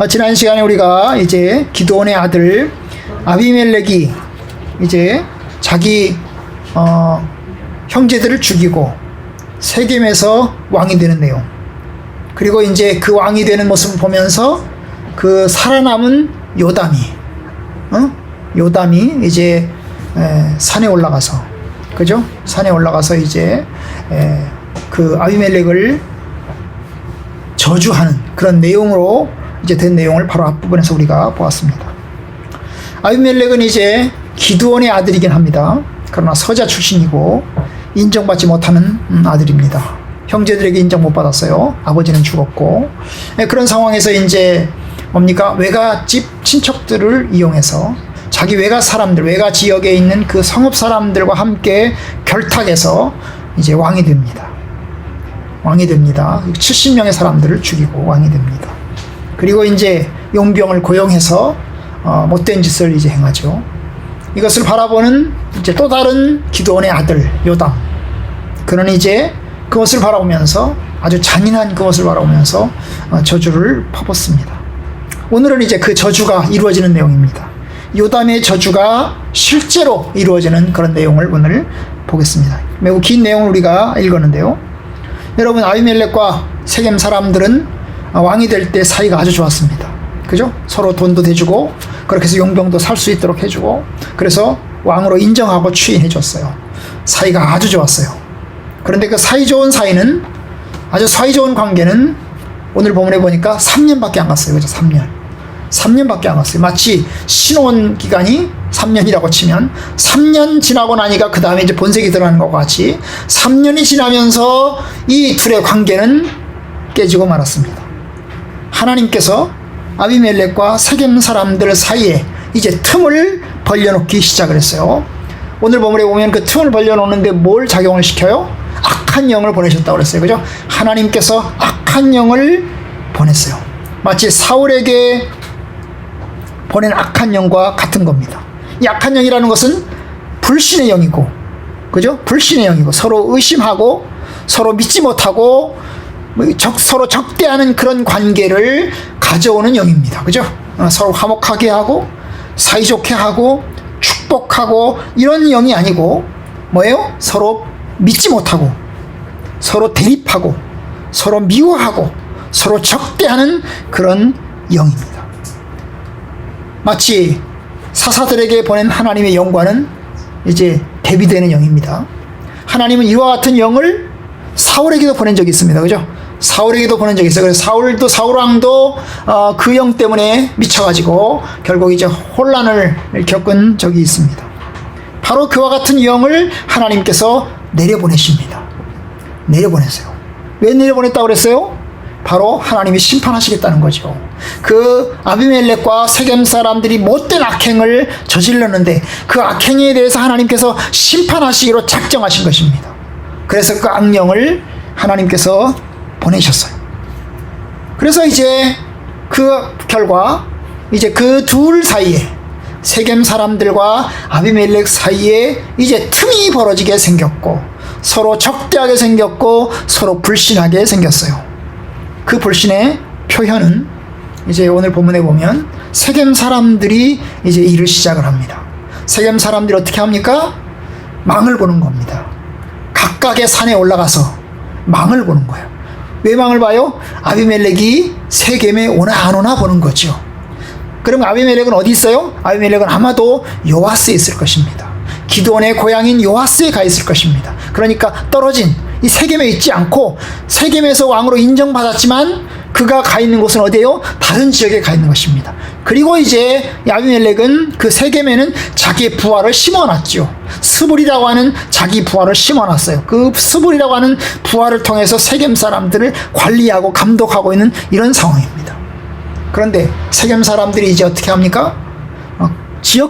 지난 시간에 우리가 이제 기드온의 아들 아비멜렉이 이제 자기 형제들을 죽이고 세겜에서 왕이 되는 내용, 그리고 이제 그 왕이 되는 모습을 보면서 그 살아남은 요담이 이제 산에 올라가서, 그죠? 산에 올라가서 이제 그 아비멜렉을 저주하는 그런 내용으로 이제 된 내용을 바로 앞부분에서 우리가 보았습니다. 아비멜렉은 이제 기드온의 아들이긴 합니다. 그러나 서자 출신이고 인정받지 못하는 아들입니다. 형제들에게 인정 못 받았어요. 아버지는 죽었고. 그런 상황에서 이제 뭡니까? 외갓집 친척들을 이용해서 자기 외가 사람들, 외가 지역에 있는 그 성읍 사람들과 함께 결탁해서 이제 왕이 됩니다. 70명의 사람들을 죽이고 왕이 됩니다. 그리고 이제 용병을 고용해서 못된 짓을 이제 행하죠. 이것을 바라보는 이제 또 다른 기드온의 아들 요담, 그는 이제 그것을 바라보면서 아주 잔인한 그것을 바라보면서 저주를 퍼붓습니다. 오늘은 이제 그 저주가 이루어지는 내용입니다. 요담의 저주가 실제로 이루어지는 그런 내용을 오늘 보겠습니다. 매우 긴 내용을 우리가 읽었는데요. 여러분, 아비멜렉과 세겜 사람들은 왕이 될 때 사이가 아주 좋았습니다. 그죠? 서로 돈도 대주고 그렇게 해서 용병도 살 수 있도록 해주고, 그래서 왕으로 인정하고 추인해 줬어요. 사이가 아주 좋았어요. 그런데 그 사이좋은 사이는, 아주 사이좋은 관계는 오늘 본문에 보니까 3년밖에 안 갔어요. 그죠? 3년밖에 안 갔어요. 마치 신혼 기간이 3년이라고 치면 3년 지나고 나니까 그 다음에 이제 본색이 드러나는 것과 같이 3년이 지나면서 이 둘의 관계는 깨지고 말았습니다. 하나님께서 아비멜렉과 세겜 사람들 사이에 이제 틈을 벌려놓기 시작을 했어요. 오늘 본문에 보면 그 틈을 벌려놓는데 뭘 작용을 시켜요? 악한 영을 보내셨다고 그랬어요. 그죠? 하나님께서 악한 영을 보냈어요. 마치 사울에게 보낸 악한 영과 같은 겁니다. 이 악한 영이라는 것은 불신의 영이고, 그죠? 불신의 영이고, 서로 의심하고 서로 믿지 못하고 서로 적대하는 그런 관계를 가져오는 영입니다. 그죠? 서로 화목하게 하고 사이좋게 하고 축복하고 이런 영이 아니고 뭐예요? 서로 믿지 못하고 서로 대립하고 서로 미워하고 서로 적대하는 그런 영입니다. 마치 사사들에게 보낸 하나님의 영과는 이제 대비되는 영입니다. 하나님은 이와 같은 영을 사울에게도 보낸 적이 있습니다. 그죠? 사울에게도 보낸 적이 있어요. 그래서 사울 왕도 그 영 때문에 미쳐가지고 결국 이제 혼란을 겪은 적이 있습니다. 바로 그와 같은 영을 하나님께서 내려보내십니다. 내려보냈어요. 왜 내려보냈다고 그랬어요? 바로 하나님이 심판하시겠다는 거죠. 그 아비멜렉과 세겜 사람들이 못된 악행을 저질렀는데 그 악행에 대해서 하나님께서 심판하시기로 작정하신 것입니다. 그래서 그 악령을 하나님께서 보내셨어요. 그래서 이제 그 결과 이제 그 둘 사이에, 세겜 사람들과 아비멜렉 사이에 이제 틈이 벌어지게 생겼고 서로 적대하게 생겼고 서로 불신하게 생겼어요. 그 불신의 표현은 이제 오늘 본문에 보면 세겜 사람들이 이제 일을 시작을 합니다. 세겜 사람들이 어떻게 합니까? 망을 보는 겁니다. 각각의 산에 올라가서 망을 보는 거예요. 왜 망을 봐요? 아비멜렉이 세겜에 오나 안 오나 보는 거죠. 그럼 아비멜렉은 어디 있어요? 아비멜렉은 아마도 요아스에 있을 것입니다. 기드온의 고향인 요아스에 가 있을 것입니다. 그러니까 떨어진 이 세겜에 있지 않고 세겜에서 왕으로 인정받았지만 그가 가 있는 곳은 어디예요? 다른 지역에 가 있는 것입니다. 그리고 이제 아비멜렉은 그 세겜에는 자기의 부하를 심어놨죠. 스불이라고 하는 자기 부하를 심어놨어요. 그 스불이라고 하는 부하를 통해서 세겜 사람들을 관리하고 감독하고 있는 이런 상황입니다. 그런데 세겜 사람들이 이제 어떻게 합니까?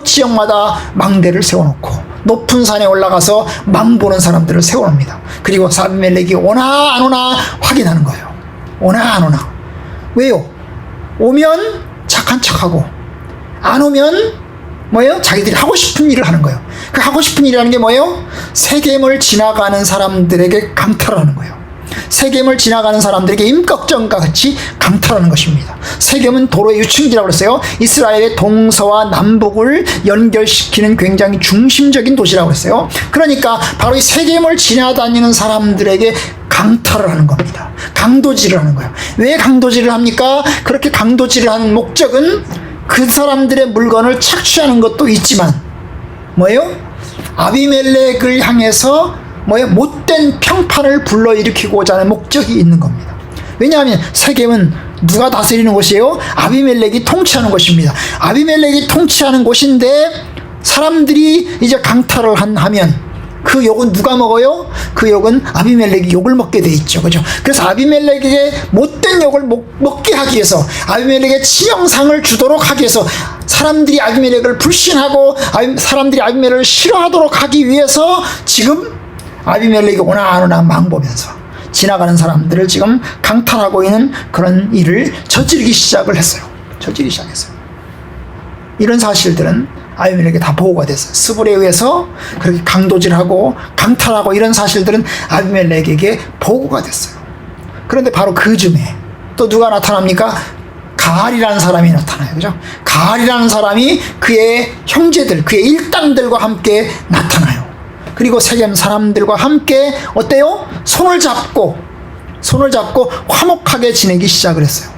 지역마다 망대를 세워놓고 높은 산에 올라가서 망 보는 사람들을 세워놓습니다. 그리고 아비멜렉이 오나 안 오나 확인하는 거예요. 오나 안 오나. 왜요? 오면 착한 척하고 안 오면 뭐예요? 자기들이 하고 싶은 일을 하는 거예요. 그 하고 싶은 일이라는 게 뭐예요? 세겜을 지나가는 사람들에게 강탈을 하는 거예요. 세겜을 지나가는 사람들에게 임꺽정과 같이 강탈하는 것입니다. 세겜은 도로의 유층지라고 그랬어요. 이스라엘의 동서와 남북을 연결시키는 굉장히 중심적인 도시라고 그랬어요. 그러니까 바로 이 세겜을 지나다니는 사람들에게 강탈을 하는 겁니다. 강도질을 하는 거예요. 왜 강도질을 합니까? 그렇게 강도질을 하는 목적은 그 사람들의 물건을 착취하는 것도 있지만 뭐예요? 아비멜렉을 향해서 뭐예요? 못된 평판을 불러일으키고자 하는 목적이 있는 겁니다. 왜냐하면 세겜은 누가 다스리는 곳이에요? 아비멜렉이 통치하는 곳입니다. 아비멜렉이 통치하는 곳인데 사람들이 이제 강탈을 하면 그 욕은 누가 먹어요? 그 욕은 아비멜렉이 욕을 먹게 돼 있죠. 그죠? 그래서 아비멜렉에게 못된 욕을 먹게 하기 위해서, 아비멜렉에 치명상을 주도록 하기 위해서, 사람들이 아비멜렉을 불신하고 사람들이 아비멜렉을 싫어하도록 하기 위해서 지금 아비멜렉이 오나오나 망보면서 지나가는 사람들을 지금 강탈하고 있는 그런 일을 저지르기 시작했어요. 이런 사실들은 아비멜렉에 다 보고가 됐어요. 스불에 의해서 그렇게 강도질하고 강탈하고 이런 사실들은 아비멜렉에게 보고가 됐어요. 그런데 바로 그 즈음에 또 누가 나타납니까? 가알이라는 사람이 나타나요. 그죠? 가알이라는 사람이 그의 형제들, 그의 일당들과 함께 나타나요. 그리고 세겜 사람들과 함께 어때요? 손을 잡고 화목하게 지내기 시작을 했어요.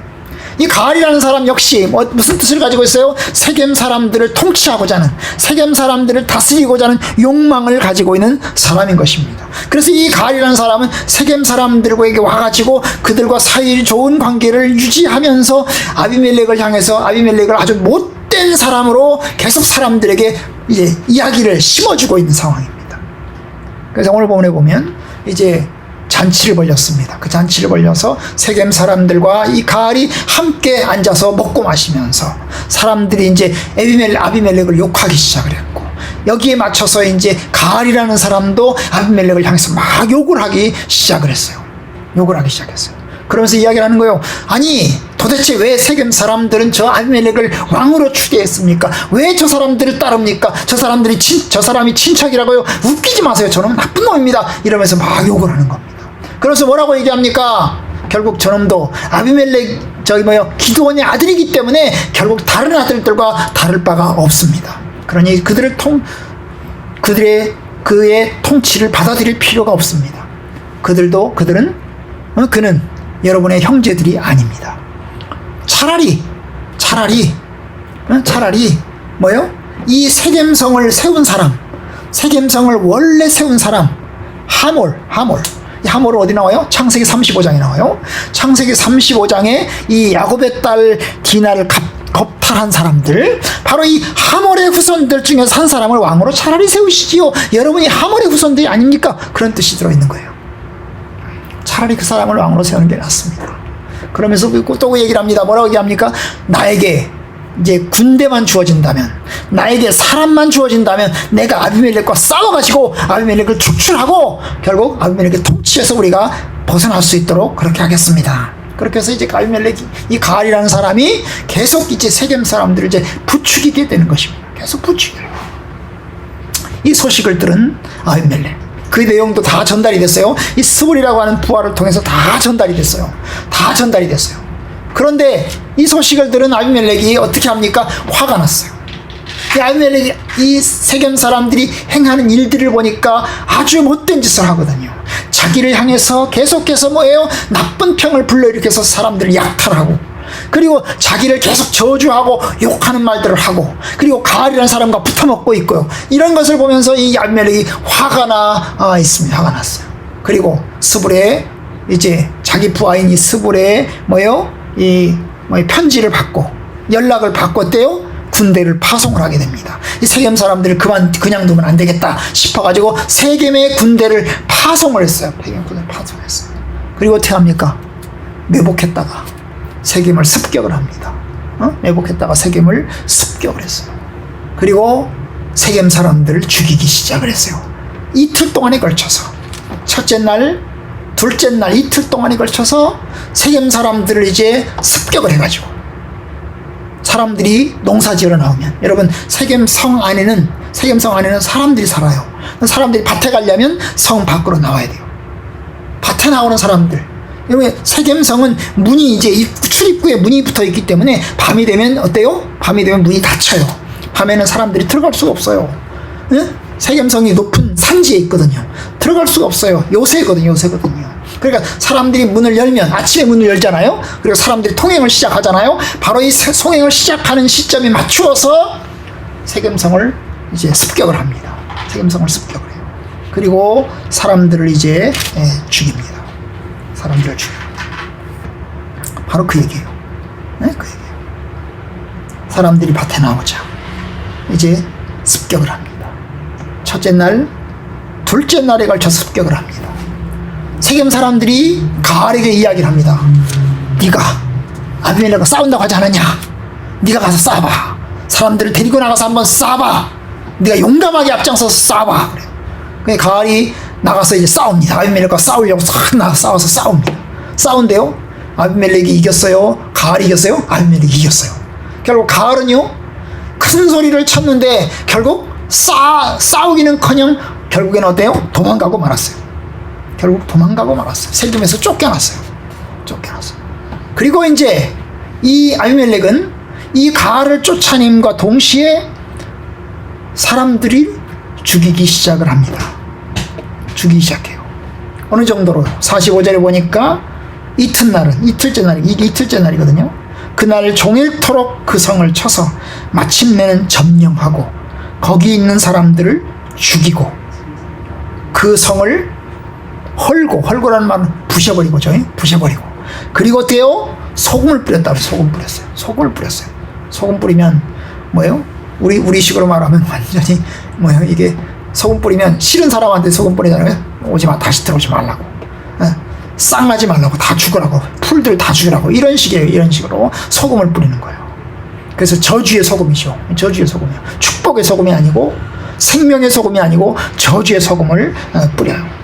이 가알이라는 사람 역시 무슨 뜻을 가지고 있어요? 세겜 사람들을 통치하고자 하는, 세겜 사람들을 다스리고자 하는 욕망을 가지고 있는 사람인 것입니다. 그래서 이 가알이라는 사람은 세겜 사람들에게 와가지고 그들과 사이 좋은 관계를 유지하면서 아비멜렉을 향해서 아비멜렉을 아주 못된 사람으로 계속 사람들에게 이제 이야기를 심어주고 있는 상황입니다. 그래서 오늘 본문에 보면 이제 잔치를 벌였습니다. 그 잔치를 벌려서 세겜 사람들과 이 가알이 함께 앉아서 먹고 마시면서 사람들이 이제 아비멜렉을 욕하기 시작을 했고, 여기에 맞춰서 이제 가알이라는 사람도 아비멜렉을 향해서 막 욕을 하기 시작했어요. 그러면서 이야기를 하는 거예요. 아니, 도대체 왜 세겜 사람들은 저 아비멜렉을 왕으로 추대했습니까? 왜 저 사람들을 따릅니까? 저 사람이 친척이라고요? 웃기지 마세요. 저놈은 나쁜 놈입니다. 이러면서 막 욕을 하는 겁니다. 그래서 뭐라고 얘기합니까? 결국 저놈도 아비멜렉 기드온의 아들이기 때문에 결국 다른 아들들과 다를 바가 없습니다. 그러니 그의 통치를 받아들일 필요가 없습니다. 그는 여러분의 형제들이 아닙니다. 차라리 이 세겜성을 세운 사람, 세겜성을 원래 세운 사람 하몰은 어디 나와요? 창세기 35장에 나와요. 창세기 35장에 이 야곱의 딸 디나를 겁탈한 사람들, 바로 이 하몰의 후손들 중에서 한 사람을 왕으로 차라리 세우시지요. 여러분이 하몰의 후손들이 아닙니까? 그런 뜻이 들어있는 거예요. 차라리 그 사람을 왕으로 세우는 게 낫습니다. 그러면서 또 얘기를 합니다. 뭐라고 얘기합니까? 나에게 이제 군대만 주어진다면, 나에게 사람만 주어진다면 내가 아비멜렉과 싸워가지고 아비멜렉을 축출하고 결국 아비멜렉의 통치에서 우리가 벗어날 수 있도록 그렇게 하겠습니다. 그렇게 해서 이제 이 가알이라는 사람이 계속 이제 세겜 사람들을 이제 부추기게 되는 것입니다. 계속 부추겨요. 이 소식을 들은 아비멜렉, 그 내용도 다 전달이 됐어요. 이 스불이라고 하는 부하를 통해서 다 전달이 됐어요. 그런데 이 소식을 들은 아비멜렉이 어떻게 합니까? 화가 났어요. 이 아비멜렉이 이 세겜 사람들이 행하는 일들을 보니까 아주 못된 짓을 하거든요. 자기를 향해서 계속해서 나쁜 평을 불러일으켜서 사람들을 약탈하고, 그리고 자기를 계속 저주하고 욕하는 말들을 하고, 그리고 가알이라는 사람과 붙어먹고 있고요. 이런 것을 보면서 이 아비멜렉이 화가 났어요. 그리고 스불에 이제 자기 부하인 이 스불에 편지를 받고 연락을 받고 어때요? 군대를 파송을 하게 됩니다. 이 세겜 사람들을 그냥 두면 안 되겠다 싶어가지고 세겜의 군대를 파송을 했어요. 그리고 어떻게 합니까? 매복했다가 세겜을 습격을 합니다. 매복했다가 세겜을 습격을 했어요. 그리고 세겜 사람들을 죽이기 시작을 했어요. 이틀 동안에 걸쳐서, 첫째 날, 둘째 날 이틀 동안에 걸쳐서 세겜 사람들을 이제 습격을 해가지고, 사람들이 농사 지으러 나오면, 여러분 세겜성 안에는 사람들이 살아요. 사람들이 밭에 가려면 성 밖으로 나와야 돼요. 밭에 나오는 사람들. 여러분, 세겜성은 문이 이제 출입구에 문이 붙어 있기 때문에 밤이 되면 어때요? 밤이 되면 문이 닫혀요. 밤에는 사람들이 들어갈 수가 없어요. 응? 세겜성이 높은 산지에 있거든요. 들어갈 수가 없어요. 요새거든요. 그러니까 사람들이 문을 열면 아침에 문을 열잖아요. 그리고 사람들이 통행을 시작하잖아요. 바로 이 통행을 시작하는 시점에 맞추어서 세겜성을 이제 습격을 합니다. 세겜성을 습격을 해요. 그리고 사람들을 이제 죽입니다. 사람들을 죽입니다. 바로 그 얘기예요. 네? 그 얘기예요. 사람들이 밭에 나오자 이제 습격을 합니다. 첫째 날, 둘째 날에 걸쳐서 습격을 합니다. 세겜 사람들이 가알에게 이야기를 합니다. 네가 아비멜렉과 싸운다고 하지 않았냐? 네가 가서 싸봐. 사람들을 데리고 나가서 한번 싸봐. 네가 용감하게 앞장서서 싸봐. 그래. 가알이 나가서 이제 싸웁니다. 아비멜렉과 싸우려고 싸워서 싸웁니다. 싸운대요. 아비멜렉이 이겼어요? 가알이 이겼어요? 아비멜렉이 이겼어요. 결국 가알은요, 큰 소리를 쳤는데 결국 싸우기는커녕 결국에는 어때요? 도망가고 말았어요. 결국 도망가고 말았어요. 세겜에서 쫓겨났어요. 그리고 이제 이 아비멜렉은 이 가알을 쫓아냄과 동시에 사람들이 죽이기 시작을 합니다. 죽이기 시작해요. 어느 정도로 45절에 보니까 이틀째 날이거든요. 그날 종일토록 그 성을 쳐서 마침내는 점령하고 거기 있는 사람들을 죽이고 그 성을 헐고라는 말은 부셔버리고죠. 부셔버리고. 그리고 어때요? 소금을 뿌렸다. 소금을 뿌렸어요. 소금 뿌리면 뭐예요? 우리식으로 말하면 완전히 뭐예요? 이게 소금 뿌리면 싫은 사람한테 소금 뿌리잖아요. 오지마, 다시 들어오지 말라고. 쌍하지 말라고, 다 죽으라고, 풀들 다 죽으라고. 이런 식으로 소금을 뿌리는 거예요. 그래서 저주의 소금이죠. 저주의 소금이요. 축복의 소금이 아니고 생명의 소금이 아니고 저주의 소금을 뿌려요.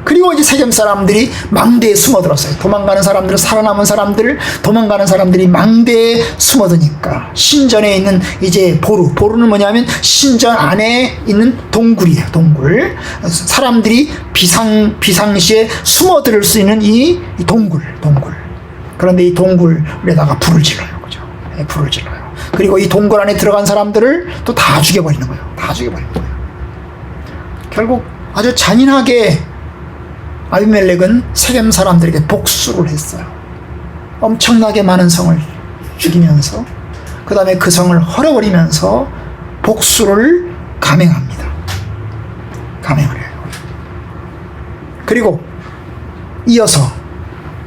그리고 이제 세겜 사람들이 망대에 숨어들었어요. 도망가는 사람들은 살아남은 도망가는 사람들이 망대에 숨어드니까 신전에 있는 이제 보루는 뭐냐면 신전 안에 있는 동굴이에요. 동굴. 사람들이 비상시에 숨어들 수 있는 이 동굴. 그런데 이 동굴에다가 불을 질러요. 그죠? 불을 질러요. 그리고 이 동굴 안에 들어간 사람들을 또 다 죽여버리는 거예요. 결국 아주 잔인하게 아비멜렉은 세겜 사람들에게 복수를 했어요. 엄청나게 많은 성을 죽이면서 그 다음에 그 성을 헐어버리면서 복수를 감행합니다. 감행을 해요. 그리고 이어서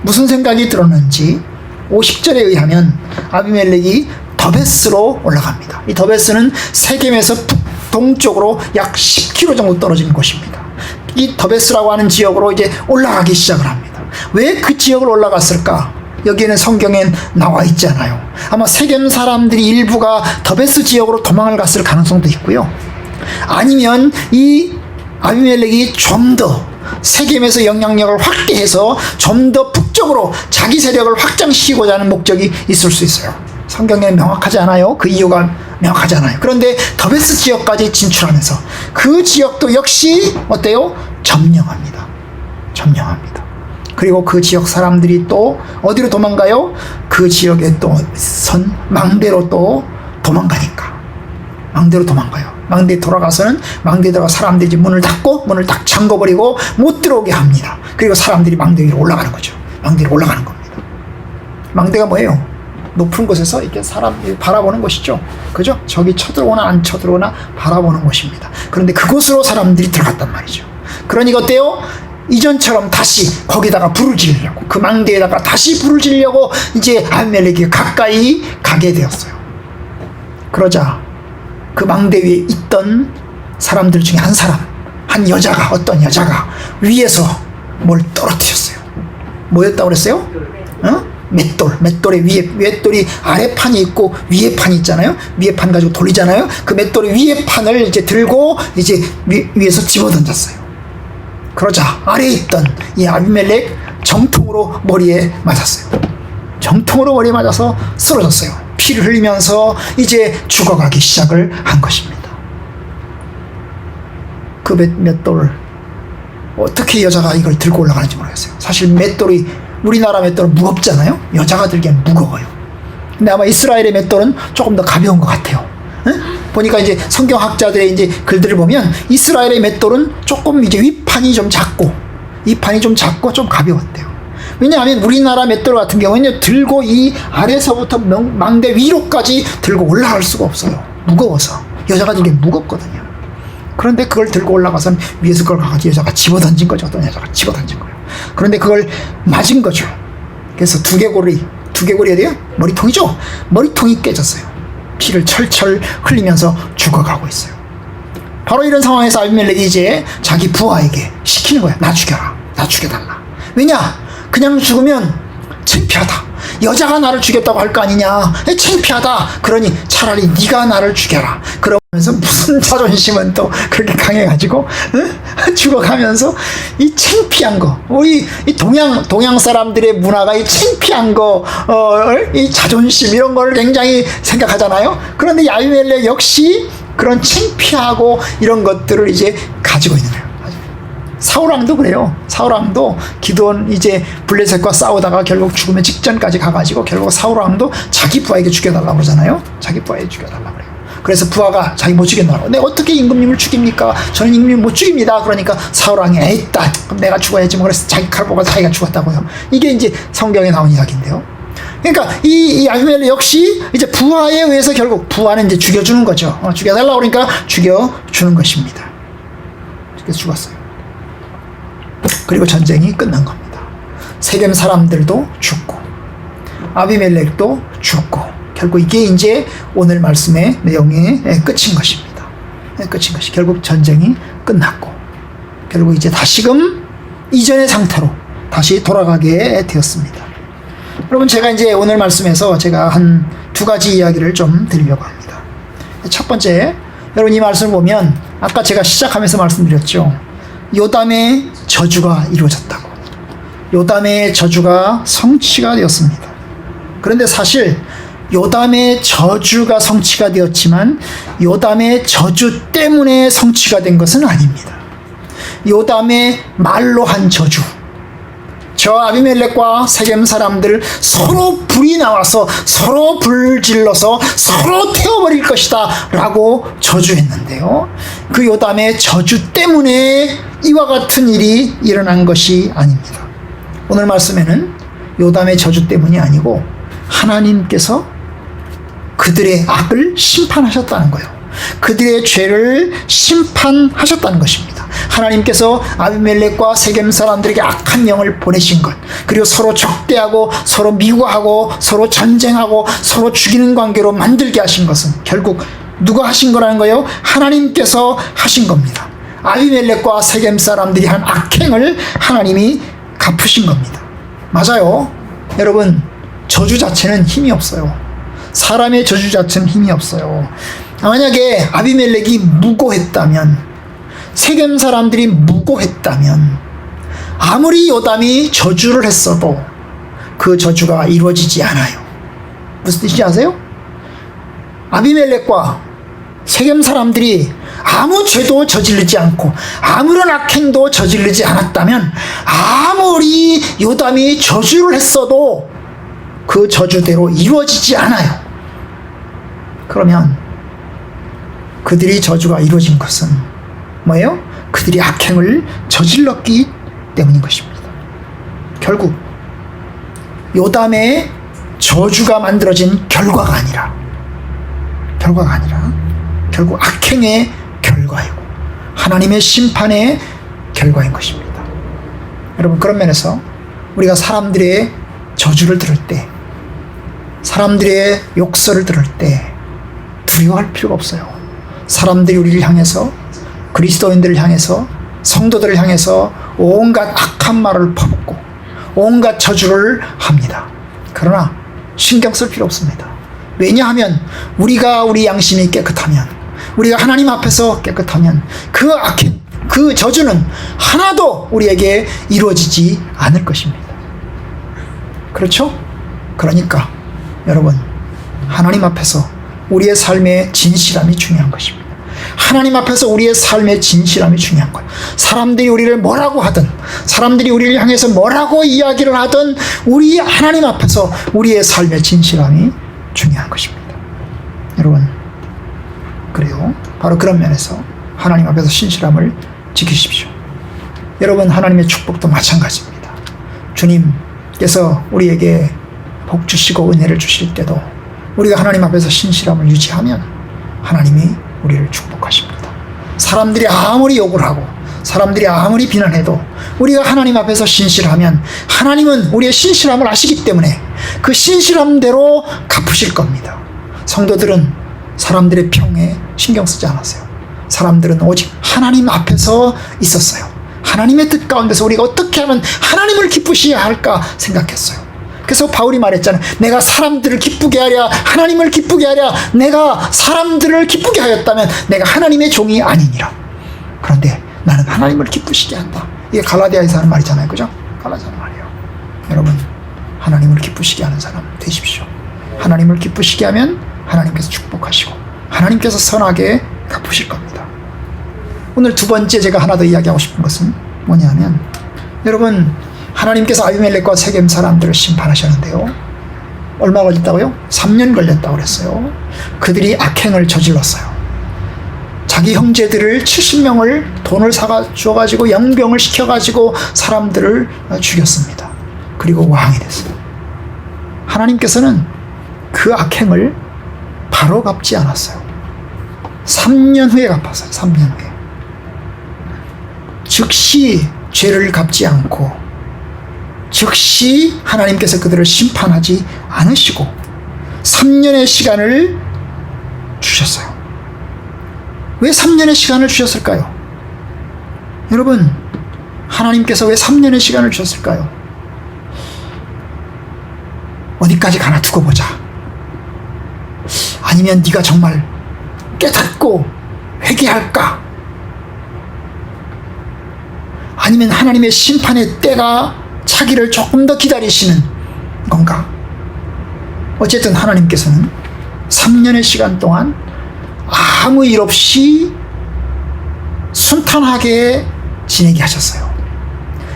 무슨 생각이 들었는지 50절에 의하면 아비멜렉이 더베스로 올라갑니다. 이 더베스는 세겜에서 북동쪽으로 약 10km 정도 떨어진 곳입니다. 이 더베스라고 하는 지역으로 이제 올라가기 시작을 합니다. 왜 그 지역을 올라갔을까? 여기에는 성경에 나와 있잖아요. 아마 세겜 사람들이 일부가 더베스 지역으로 도망을 갔을 가능성도 있고요. 아니면 이 아비멜렉이 좀 더 세겜에서 영향력을 확대해서 좀 더 북쪽으로 자기 세력을 확장시키고자 하는 목적이 있을 수 있어요. 성경에 명확하지 않아요. 그 이유가 명확하지 않아요. 그런데 더베스 지역까지 진출하면서 그 지역도 역시 어때요? 점령합니다. 그리고 그 지역 사람들이 또 어디로 도망가요? 그 지역에 또 망대로 또 도망가니까. 망대로 도망가요. 망대에 돌아가서는 망대에 들어가 사람들이 이제 문을 닫고 문을 딱 잠궈버리고 못 들어오게 합니다. 그리고 사람들이 망대 위로 올라가는 거죠. 망대 위로 올라가는 겁니다. 망대가 뭐예요? 높은 곳에서 이렇게 사람들이 바라보는 것이죠. 그죠? 적이 쳐들어오나 안 쳐들어오나 바라보는 것입니다. 그런데 그곳으로 사람들이 들어갔단 말이죠. 그러니까 어때요? 이전처럼 다시 거기다가 불을 지르려고, 그 망대에다가 다시 불을 지르려고 이제 아비멜렉이 가까이 가게 되었어요. 그러자 그 망대 위에 있던 사람들 중에 한 여자가, 어떤 여자가 위에서 뭘 떨어뜨렸어요. 뭐였다고 그랬어요? 맷돌의 맷돌이 아래 판이 있고 위에 판이 있잖아요. 위에 판 가지고 돌리잖아요. 그 맷돌의 위에 판을 이제 들고 이제 위에서 집어 던졌어요. 그러자 아래에 있던 이 아비멜렉 정통으로 머리에 맞았어요. 정통으로 머리에 맞아서 쓰러졌어요. 피를 흘리면서 이제 죽어가기 시작을 한 것입니다. 그 맷돌 어떻게 여자가 이걸 들고 올라가는지 모르겠어요. 사실 맷돌이, 우리나라 맷돌은 무겁잖아요. 여자가 들기엔 무거워요. 근데 아마 이스라엘의 맷돌은 조금 더 가벼운 것 같아요. 응? 보니까 이제 성경학자들의 이제 글들을 보면 이스라엘의 맷돌은 조금 이제 윗판이 좀 작고 좀 가벼웠대요. 왜냐하면 우리나라 맷돌 같은 경우는 들고 이 아래서부터 망대 위로까지 들고 올라갈 수가 없어요. 무거워서. 여자가 들기엔 무겁거든요. 그런데 그걸 들고 올라가선 위에서 그걸 가지고 여자가 집어던진 거죠. 어떤 여자가 집어던진 거예요. 그런데 그걸 맞은 거죠. 그래서 두개골이 어디예요? 머리통이죠? 머리통이 깨졌어요. 피를 철철 흘리면서 죽어가고 있어요. 바로 이런 상황에서 아비멜렉이 이제 자기 부하에게 시키는 거야. 나 죽여라. 나 죽여달라. 왜냐? 그냥 죽으면 창피하다. 여자가 나를 죽였다고 할 거 아니냐. 창피하다. 그러니 차라리 네가 나를 죽여라. 그러면서 무슨 자존심은 또 그렇게 강해가지고 죽어가면서 이 창피한 거, 우리 이 동양 사람들의 문화가 이 창피한 거, 이 자존심 이런 걸 굉장히 생각하잖아요. 그런데 아비멜렉 역시 그런 창피하고 이런 것들을 이제 가지고 있는 거예요. 사울왕도 그래요. 사울왕도 기드온 이제 블레셋과 싸우다가 결국 죽음의 직전까지 가가지고 결국 사울왕도 자기 부하에게 죽여달라고 그러잖아요. 자기 부하에게 죽여달라고 그래요. 그래서 부하가 자기 못 죽였나라고. 내가 어떻게 임금님을 죽입니까? 저는 임금님 못 죽입니다. 그러니까 사울왕이 에이따 그럼 내가 죽어야지 뭐 그래서 자기 칼 보고 자기가 죽었다고요. 이게 이제 성경에 나온 이야기인데요. 그러니까 이 아비멜렉 역시 이제 부하에 의해서 결국 부하는 이제 죽여주는 거죠. 죽여달라고 그러니까 죽여주는 것입니다. 그래서 죽었어요. 그리고 전쟁이 끝난 겁니다. 세겜 사람들도 죽고 아비멜렉도 죽고 결국 이게 이제 오늘 말씀의 내용의 끝인 것입니다. 끝인 것이 결국 전쟁이 끝났고 결국 이제 다시금 이전의 상태로 다시 돌아가게 되었습니다. 여러분 제가 이제 오늘 말씀에서 제가 한 두 가지 이야기를 좀 드리려고 합니다. 첫 번째, 여러분 이 말씀을 보면 아까 제가 시작하면서 말씀드렸죠. 요담의 저주가 이루어졌다고. 요담의 저주가 성취가 되었습니다. 그런데 사실 요담의 저주가 성취가 되었지만 요담의 저주 때문에 성취가 된 것은 아닙니다. 요담의 말로 한 저주. 저 아비멜렉과 세겜 사람들 서로 불이 나와서 서로 불 질러서 서로 태워버릴 것이다 라고 저주했는데요. 그 요담의 저주 때문에 이와 같은 일이 일어난 것이 아닙니다. 오늘 말씀에는 요담의 저주 때문이 아니고 하나님께서 그들의 악을 심판하셨다는 거예요. 그들의 죄를 심판하셨다는 것입니다. 하나님께서 아비멜렉과 세겜 사람들에게 악한 영을 보내신 것, 그리고 서로 적대하고 서로 미워하고 서로 전쟁하고 서로 죽이는 관계로 만들게 하신 것은 결국 누가 하신 거라는 거예요? 하나님께서 하신 겁니다. 아비멜렉과 세겜 사람들이 한 악행을 하나님이 갚으신 겁니다. 맞아요. 여러분, 저주 자체는 힘이 없어요. 사람의 저주 자체는 힘이 없어요. 만약에 아비멜렉이 무고했다면, 세겜 사람들이 무고했다면, 아무리 요담이 저주를 했어도 그 저주가 이루어지지 않아요. 무슨 뜻인지 아세요? 아비멜렉과 세겜 사람들이 아무 죄도 저지르지 않고 아무런 악행도 저지르지 않았다면 아무리 요담이 저주를 했어도 그 저주대로 이루어지지 않아요. 그러면 그들이 저주가 이루어진 것은 뭐예요? 그들이 악행을 저질렀기 때문인 것입니다. 결국 요담의 저주가 만들어진 결과가 아니라 결국 악행의 결과이고 하나님의 심판의 결과인 것입니다. 여러분, 그런 면에서 우리가 사람들의 저주를 들을 때, 사람들의 욕설을 들을 때 두려워할 필요가 없어요. 사람들이 우리를 향해서, 그리스도인들을 향해서, 성도들을 향해서 온갖 악한 말을 퍼붓고 온갖 저주를 합니다. 그러나 신경 쓸 필요 없습니다. 왜냐하면 우리가 우리 양심이 깨끗하면, 우리가 하나님 앞에서 깨끗하면 그 악행, 그 저주는 하나도 우리에게 이루어지지 않을 것입니다. 그렇죠? 그러니까 여러분, 하나님 앞에서 우리의 삶의 진실함이 중요한 것입니다. 하나님 앞에서 우리의 삶의 진실함이 중요한 거예요. 사람들이 우리를 뭐라고 하든, 사람들이 우리를 향해서 뭐라고 이야기를 하든 우리 하나님 앞에서 우리의 삶의 진실함이 중요한 것입니다. 여러분, 그래요. 바로 그런 면에서 하나님 앞에서 신실함을 지키십시오. 여러분, 하나님의 축복도 마찬가지입니다. 주님께서 우리에게 복 주시고 은혜를 주실 때도 우리가 하나님 앞에서 신실함을 유지하면 하나님이 우리를 축복하십니다. 사람들이 아무리 욕을 하고 사람들이 아무리 비난해도 우리가 하나님 앞에서 신실하면 하나님은 우리의 신실함을 아시기 때문에 그 신실함대로 갚으실 겁니다. 성도들은 사람들의 평에 신경 쓰지 않았어요. 사람들은 오직 하나님 앞에서 있었어요. 하나님의 뜻 가운데서 우리가 어떻게 하면 하나님을 기쁘시게 할까 생각했어요. 그래서 바울이 말했잖아요. 내가 사람들을 기쁘게 하랴 하나님을 기쁘게 하랴. 내가 사람들을 기쁘게 하였다면 내가 하나님의 종이 아니니라. 그런데 나는 하나님을 기쁘시게 한다. 이게 갈라디아에서 하는 말이잖아요. 그죠? 갈라디아 말이에요. 여러분, 하나님을 기쁘시게 하는 사람 되십시오. 하나님을 기쁘시게 하면 하나님께서 축복하시고 하나님께서 선하게 갚으실 겁니다. 오늘 두 번째 제가 하나 더 이야기하고 싶은 것은 뭐냐면, 여러분, 하나님께서 아비멜렉과 세겜 사람들을 심판하셨는데요. 얼마 걸렸다고요? 3년 걸렸다고 그랬어요. 그들이 악행을 저질렀어요. 자기 형제들을 70명을 돈을 주어가지고 영병을 시켜가지고 사람들을 죽였습니다. 그리고 왕이 됐어요. 하나님께서는 그 악행을 바로 갚지 않았어요. 3년 후에 갚았어요. 3년 후에. 즉시 죄를 갚지 않고 즉시 하나님께서 그들을 심판하지 않으시고 3년의 시간을 주셨어요. 왜 3년의 시간을 주셨을까요? 여러분, 하나님께서 왜 3년의 시간을 주셨을까요? 어디까지 가나 두고 보자. 아니면 네가 정말 깨닫고 회개할까? 아니면 하나님의 심판의 때가 차기를 조금 더 기다리시는 건가? 어쨌든 하나님께서는 3년의 시간 동안 아무 일 없이 순탄하게 지내게 하셨어요.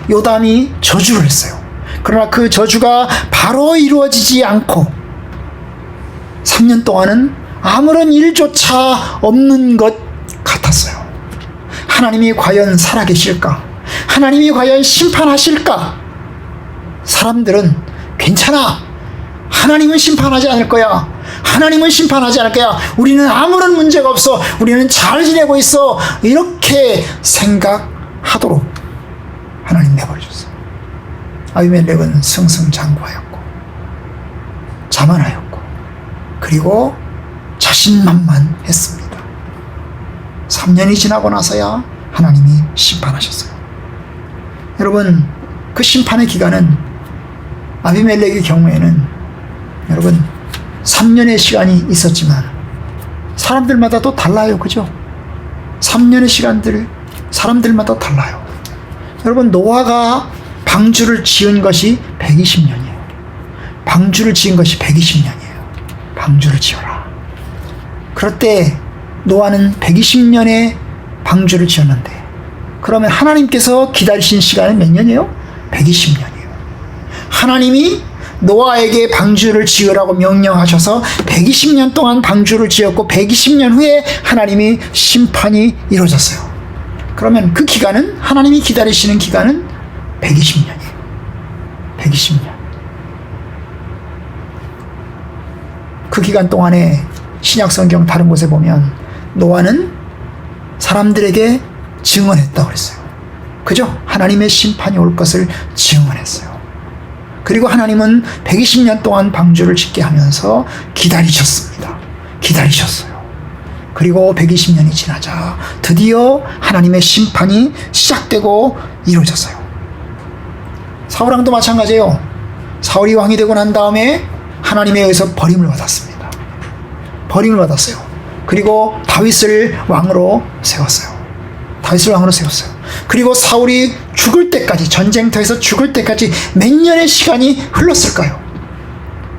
요담이 저주를 했어요. 그러나 그 저주가 바로 이루어지지 않고 3년 동안은 아무런 일조차 없는 것 같았어요. 하나님이 과연 살아계실까? 하나님이 과연 심판하실까? 사람들은 괜찮아. 하나님은 심판하지 않을 거야. 하나님은 심판하지 않을 거야. 우리는 아무런 문제가 없어. 우리는 잘 지내고 있어. 이렇게 생각하도록 하나님 내버려줬어요. 아비멜렉은 승승장구하였고 자만하였고 그리고 자신만만했습니다. 3년이 지나고 나서야 하나님이 심판하셨어요. 여러분, 그 심판의 기간은 아비멜렉의 경우에는 여러분 3년의 시간이 있었지만 사람들마다 또 달라요. 그죠? 3년의 시간들 사람들마다 달라요. 여러분, 노아가 방주를 지은 것이 120년이에요. 방주를 지은 것이 120년이에요. 방주를 지어라. 그럴 때 노아는 120년의 방주를 지었는데 그러면 하나님께서 기다리신 시간은 몇 년이에요? 120년이에요. 하나님이 노아에게 방주를 지으라고 명령하셔서 120년 동안 방주를 지었고 120년 후에 하나님이 심판이 이루어졌어요. 그러면 그 기간은 하나님이 기다리시는 기간은 120년이에요. 120년. 그 기간 동안에 신약성경 다른 곳에 보면 노아는 사람들에게 증언했다고 그랬어요. 그죠? 하나님의 심판이 올 것을 증언했어요. 그리고 하나님은 120년 동안 방주를 짓게 하면서 기다리셨습니다. 기다리셨어요. 그리고 120년이 지나자 드디어 하나님의 심판이 시작되고 이루어졌어요. 사울왕도 마찬가지예요. 사울이 왕이 되고 난 다음에 하나님에 의해서 버림을 받았습니다. 버림을 받았어요. 그리고 다윗을 왕으로 세웠어요. 다윗을 왕으로 세웠어요. 그리고 사울이 죽을 때까지, 전쟁터에서 죽을 때까지 몇 년의 시간이 흘렀을까요?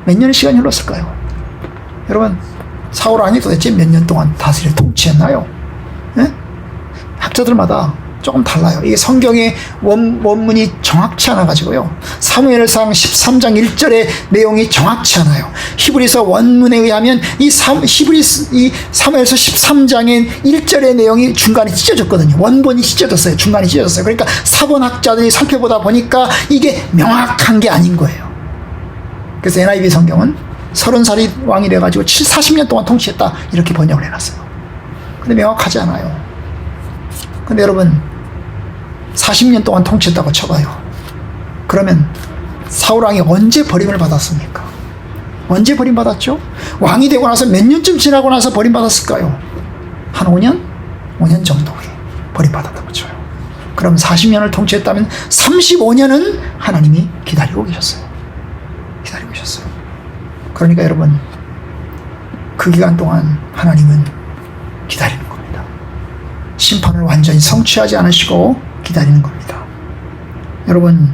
몇 년의 시간이 흘렀을까요? 여러분, 사울 왕이 도대체 몇 년 동안 다스리를 통치했나요? 학자들마다 조금 달라요. 이게 성경의 원문이 정확치 않아 가지고요. 사무엘상 13장 1절의 내용이 정확치 않아요. 히브리서 원문에 의하면 이 사무엘서 13장의 1절의 내용이 중간에 찢어졌거든요. 원본이 찢어졌어요. 중간에 찢어졌어요. 그러니까 사본학자들이 살펴보다 보니까 이게 명확한 게 아닌 거예요. 그래서 NIV 성경은 30살이 왕이 돼가지고 40년 동안 통치했다 이렇게 번역을 해놨어요. 근데 명확하지 않아요. 근데 여러분 40년 동안 통치했다고 쳐봐요. 그러면 사울왕이 언제 버림을 받았습니까? 언제 버림받았죠? 왕이 되고 나서 몇 년쯤 지나고 나서 버림받았을까요? 한 5년? 5년 정도 후에 버림받았다고 쳐요. 그럼 40년을 통치했다면 35년은 하나님이 기다리고 계셨어요. 기다리고 계셨어요. 그러니까 여러분 그 기간 동안 하나님은 기다리는 겁니다. 심판을 완전히 성취하지 않으시고 기다리는 겁니다. 여러분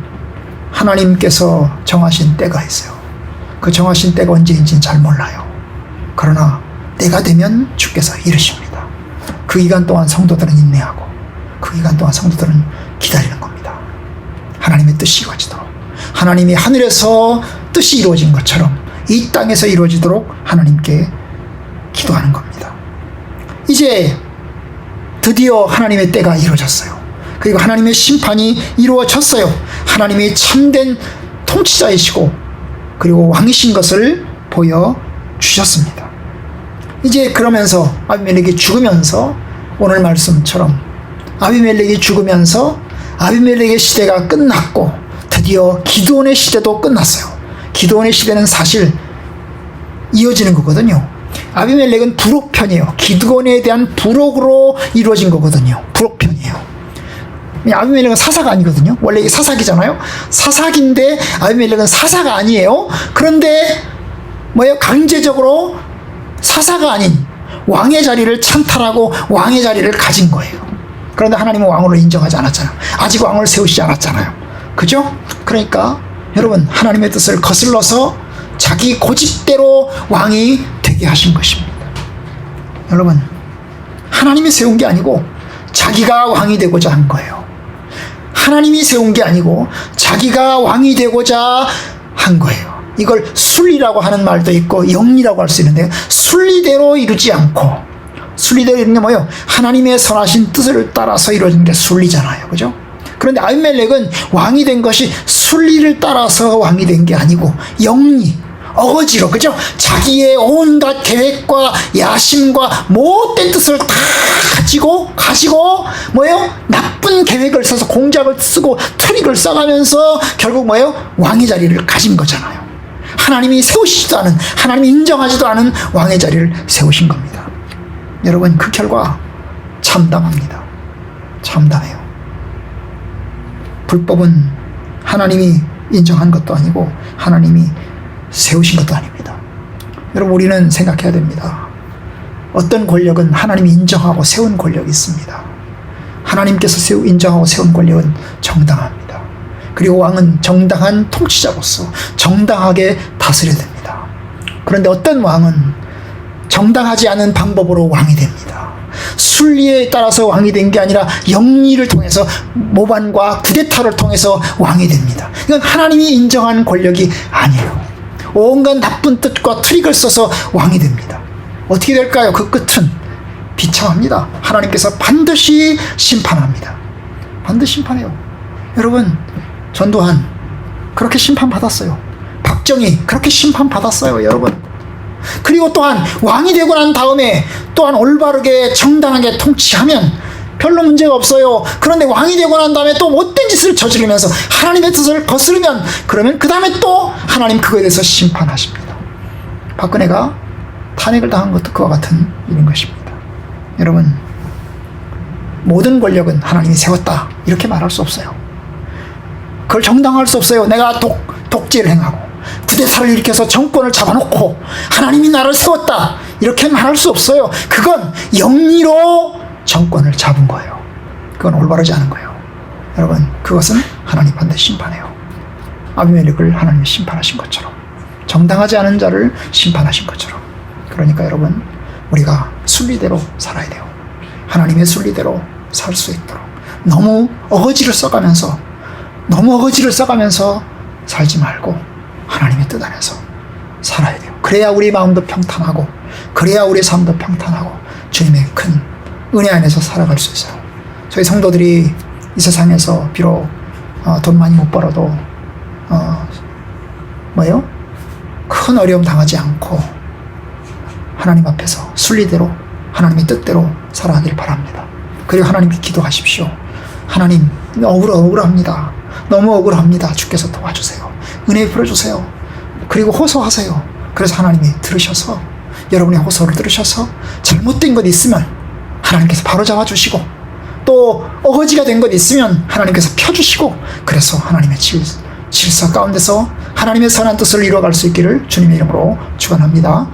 하나님께서 정하신 때가 있어요. 그 정하신 때가 언제인지는 잘 몰라요. 그러나 때가 되면 주께서 이르십니다. 그 기간 동안 성도들은 인내하고 그 기간 동안 성도들은 기다리는 겁니다. 하나님의 뜻이 이루어지도록 하나님이 하늘에서 뜻이 이루어진 것처럼 이 땅에서 이루어지도록 하나님께 기도하는 겁니다. 이제 드디어 하나님의 때가 이루어졌어요. 그리고 하나님의 심판이 이루어졌어요. 하나님이 참된 통치자이시고 그리고 왕이신 것을 보여주셨습니다. 이제 그러면서 아비멜렉이 죽으면서 오늘 말씀처럼 아비멜렉이 죽으면서 아비멜렉의 시대가 끝났고 드디어 기드온의 시대도 끝났어요. 기드온의 시대는 사실 이어지는 거거든요. 아비멜렉은 부록편이에요. 기드온에 대한 부록으로 이루어진 거거든요. 부록편이에요. 아비멜렉은 사사가 아니거든요. 원래 이게 사사기잖아요. 사사기인데 아비멜렉은 사사가 아니에요. 그런데 뭐예요? 강제적으로 사사가 아닌 왕의 자리를 찬탈하고 왕의 자리를 가진 거예요. 그런데 하나님은 왕으로 인정하지 않았잖아요. 아직 왕을 세우시지 않았잖아요. 그죠? 그러니까 여러분 하나님의 뜻을 거슬러서 자기 고집대로 왕이 되게 하신 것입니다. 여러분 하나님이 세운 게 아니고 자기가 왕이 되고자 한 거예요. 하나님이 세운 게 아니고 자기가 왕이 되고자 한 거예요. 이걸 순리라고 하는 말도 있고 영리라고 할 수 있는데 순리대로 이루지 않고 순리대로 이루는 게 뭐예요? 하나님의 선하신 뜻을 따라서 이루어진 게 순리잖아요. 그죠? 그런데 아비멜렉은 왕이 된 것이 순리를 따라서 왕이 된 게 아니고 영리, 어거지로, 그죠? 자기의 온갖 계획과 야심과 못된 뜻을 다 가지고 뭐예요? 나쁜 계획을 써서 공작을 쓰고 트릭을 써가면서 결국 뭐예요? 왕의 자리를 가진 거잖아요. 하나님이 세우시지도 않은, 하나님이 인정하지도 않은 왕의 자리를 세우신 겁니다. 여러분 그 결과 참담합니다. 참담해요. 불법은 하나님이 인정한 것도 아니고 하나님이 세우신 것도 아닙니다. 여러분 우리는 생각해야 됩니다. 어떤 권력은 하나님이 인정하고 세운 권력이 있습니다. 하나님께서 인정하고 세운 권력은 정당합니다. 그리고 왕은 정당한 통치자로서 정당하게 다스려야 됩니다. 그런데 어떤 왕은 정당하지 않은 방법으로 왕이 됩니다. 순리에 따라서 왕이 된 게 아니라 영리를 통해서 모반과 쿠데타를 통해서 왕이 됩니다. 이건 하나님이 인정한 권력이 아니에요. 온갖 나쁜 뜻과 트릭을 써서 왕이 됩니다. 어떻게 될까요? 그 끝은 비참합니다. 하나님께서 반드시 심판합니다. 반드시 심판해요. 여러분 전두환 그렇게 심판받았어요. 박정희 그렇게 심판받았어요. 여러분 그리고 또한 왕이 되고 난 다음에 또한 올바르게 정당하게 통치하면 별로 문제가 없어요. 그런데 왕이 되고 난 다음에 또 못된 짓을 저지르면서 하나님의 뜻을 거스르면 그러면 그 다음에 또 하나님 그거에 대해서 심판하십니다. 박근혜가 탄핵을 당한 것도 그와 같은 일인 것입니다. 여러분 모든 권력은 하나님이 세웠다 이렇게 말할 수 없어요. 그걸 정당화할 수 없어요. 내가 독재를 행하고 쿠데타를 일으켜서 정권을 잡아놓고 하나님이 나를 세웠다 이렇게 말할 수 없어요. 그건 영리로 정권을 잡은 거예요. 그건 올바르지 않은 거예요. 여러분 그것은 하나님 반드시 심판해요. 아비멜렉을 하나님이 심판하신 것처럼 정당하지 않은 자를 심판하신 것처럼. 그러니까 여러분 우리가 순리대로 살아야 돼요. 하나님의 순리대로 살 수 있도록 너무 어거지를 써가면서 살지 말고 하나님의 뜻 안에서 살아야 돼요. 그래야 우리 마음도 평탄하고 그래야 우리 삶도 평탄하고 주님의 큰 은혜 안에서 살아갈 수 있어요. 저희 성도들이 이 세상에서 비록 돈 많이 못 벌어도 큰 어려움 당하지 않고 하나님 앞에서 순리대로 하나님의 뜻대로 살아가길 바랍니다. 그리고 하나님께 기도하십시오. 하나님, 억울합니다. 너무 억울합니다. 주께서 도와주세요. 은혜 풀어주세요. 그리고 호소하세요. 그래서 하나님이 들으셔서 여러분의 호소를 들으셔서 잘못된 것 있으면 하나님께서 바로 잡아주시고 또 어거지가 된 것 있으면 하나님께서 펴주시고 그래서 하나님의 질서 가운데서 하나님의 선한 뜻을 이루어갈 수 있기를 주님의 이름으로 축원합니다.